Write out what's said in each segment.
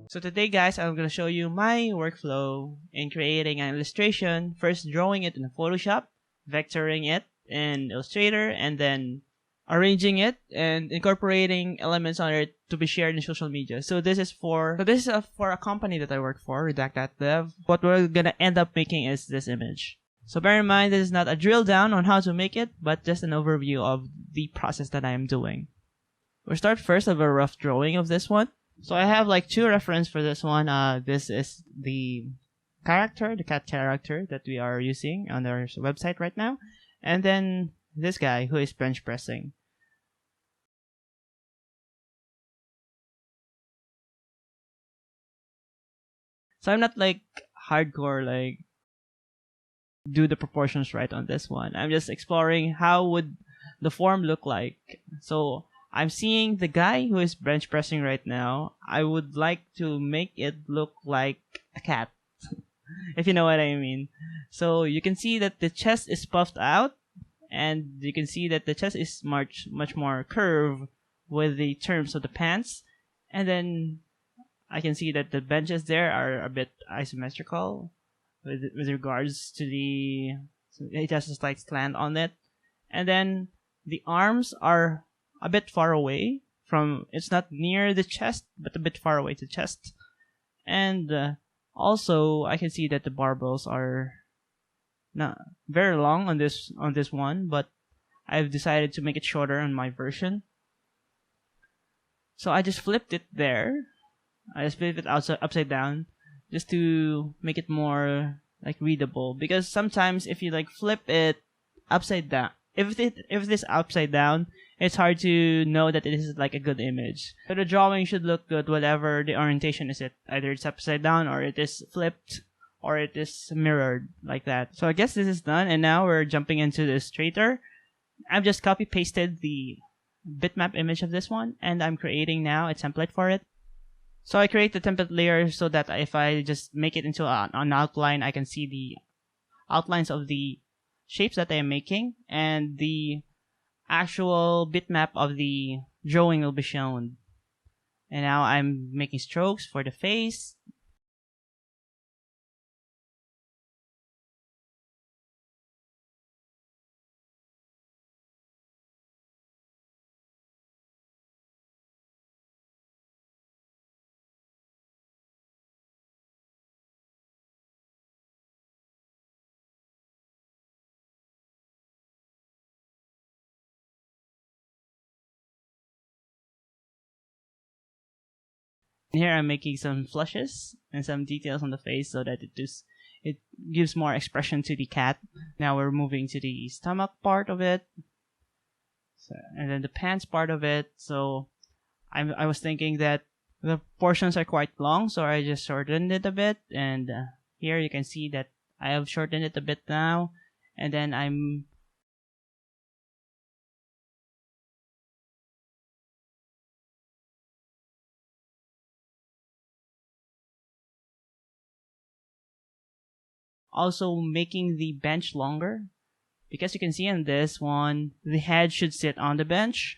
So today guys, I'm going to show you my workflow in creating an illustration, first drawing it in Photoshop, vectoring it in Illustrator, and then arranging it and incorporating elements on it to be shared in social media. So this is for a company that I work for, Redact.dev. What we're going to end up making is this image. So bear in mind, this is not a drill down on how to make it, but just an overview of the process that I am doing. We'll start first with a rough drawing of this one. So I have like two references for this one. This is the cat character that we are using on our website right now. And then this guy who is bench pressing. So I'm not like hardcore like do the proportions right on this one. I'm just exploring how would the form look like. So I'm seeing the guy who is bench pressing right now. I would like to make it look like a cat, if you know what I mean. So you can see that the chest is puffed out, and you can see that the chest is much more curved with the terms of the pants. And then I can see that the benches there are a bit asymmetrical with regards to it has a slight slant on it. And then the arms are a bit far away from, it's not near the chest, but a bit far away to the chest. And also I can see that the barbells are not very long on this one, but I've decided to make it shorter on my version. So I just flipped it there. I just flipped it upside down just to make it more like readable, because sometimes if you like flip it upside down, if it is upside down, it's hard to know that it is like a good image. So the drawing should look good whatever the orientation is. Either it's upside down, or it is flipped, or it is mirrored like that. So I guess this is done, and now we're jumping into the Illustrator. I've just copy pasted the bitmap image of this one, and I'm creating now a template for it. So I create the template layer so that if I just make it into an outline, I can see the outlines of the shapes that I am making, and the actual bitmap of the drawing will be shown. And now I'm making strokes for the face. Here I'm making some flushes and some details on the face so that it gives more expression to the cat. Now we're moving to the stomach part of it, and then the pants part of it. So I was thinking that the portions are quite long, so I just shortened it a bit, and here you can see that I have shortened it a bit now, and then I'm also making the bench longer, because you can see in this one the head should sit on the bench.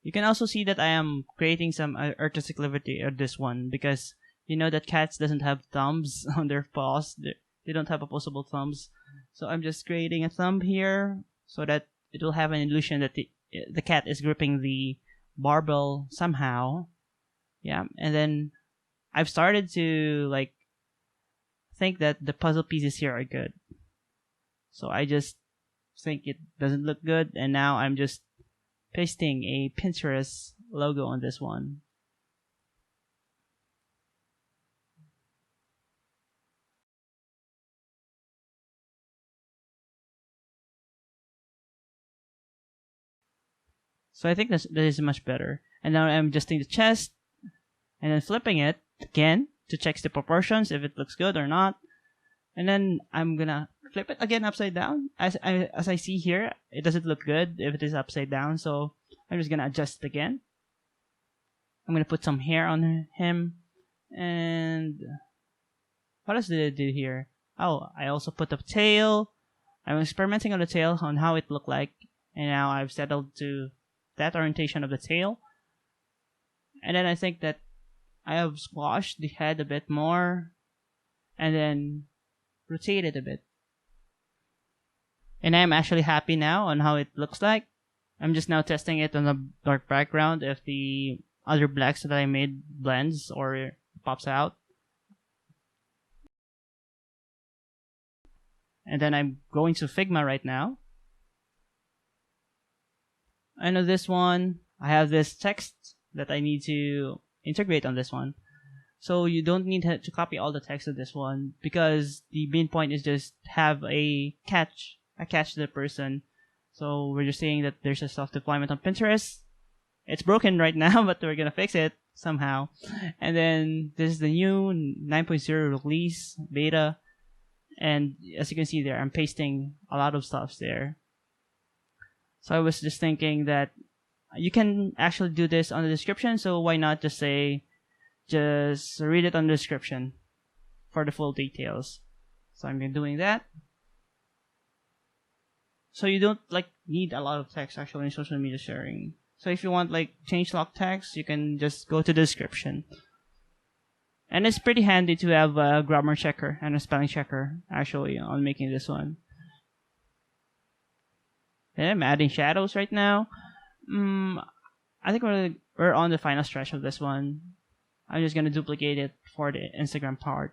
You can also see that I am creating some artistic liberty of this one, because you know that cats doesn't have thumbs on their paws. They don't have opposable thumbs. So I'm just creating a thumb here so that it will have an illusion that the cat is gripping the barbell somehow. Yeah, and then I've started to like think that the puzzle pieces here are good. So I just think it doesn't look good, and now I'm just pasting a Pinterest logo on this one. So I think that is much better. And now I'm adjusting the chest and then flipping it again to check the proportions, if it looks good or not. And then I'm gonna flip it again upside down. As I see here, it doesn't look good if it is upside down. So I'm just gonna adjust it again. I'm gonna put some hair on him. And what else did I do here? Oh, I also put the tail. I'm experimenting on the tail on how it looked like. And now I've settled to that orientation of the tail. And then I think that I have squashed the head a bit more. And then rotate it a bit. And I'm actually happy now on how it looks like. I'm just now testing it on a dark background if the other blacks that I made blends or pops out. And then I'm going to Figma right now. I know this one, I have this text that I need to integrate on this one. So you don't need to copy all the text of this one, because the main point is just have a catch to the person. So we're just saying that there's a soft deployment on Pinterest. It's broken right now, but we're gonna fix it somehow. And then this is the new 9.0 release beta. And as you can see there, I'm pasting a lot of stuff there. So I was just thinking that you can actually do this on the description, so why not just say, just read it on the description for the full details. So I'm doing that. So you don't need a lot of text actually in social media sharing. So if you want changelog text, you can just go to the description. And it's pretty handy to have a grammar checker and a spelling checker actually on making this one. And I'm adding shadows right now. I think we're on the final stretch of this one. I'm just gonna duplicate it for the Instagram part.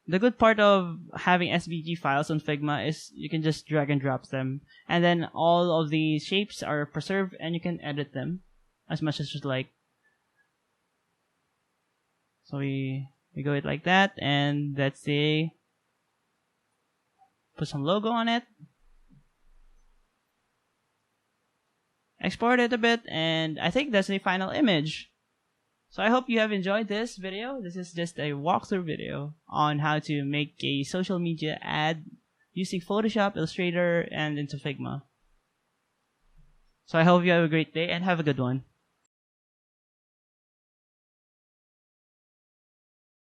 The good part of having SVG files on Figma is you can just drag and drop them, and then all of the shapes are preserved and you can edit them as much as you'd like. So we go it like that, and that's the put some logo on it, export it a bit, and I think that's the final image. So I hope you have enjoyed this video. This is just a walkthrough video on how to make a social media ad using Photoshop, Illustrator, and into Figma. So I hope you have a great day and have a good one.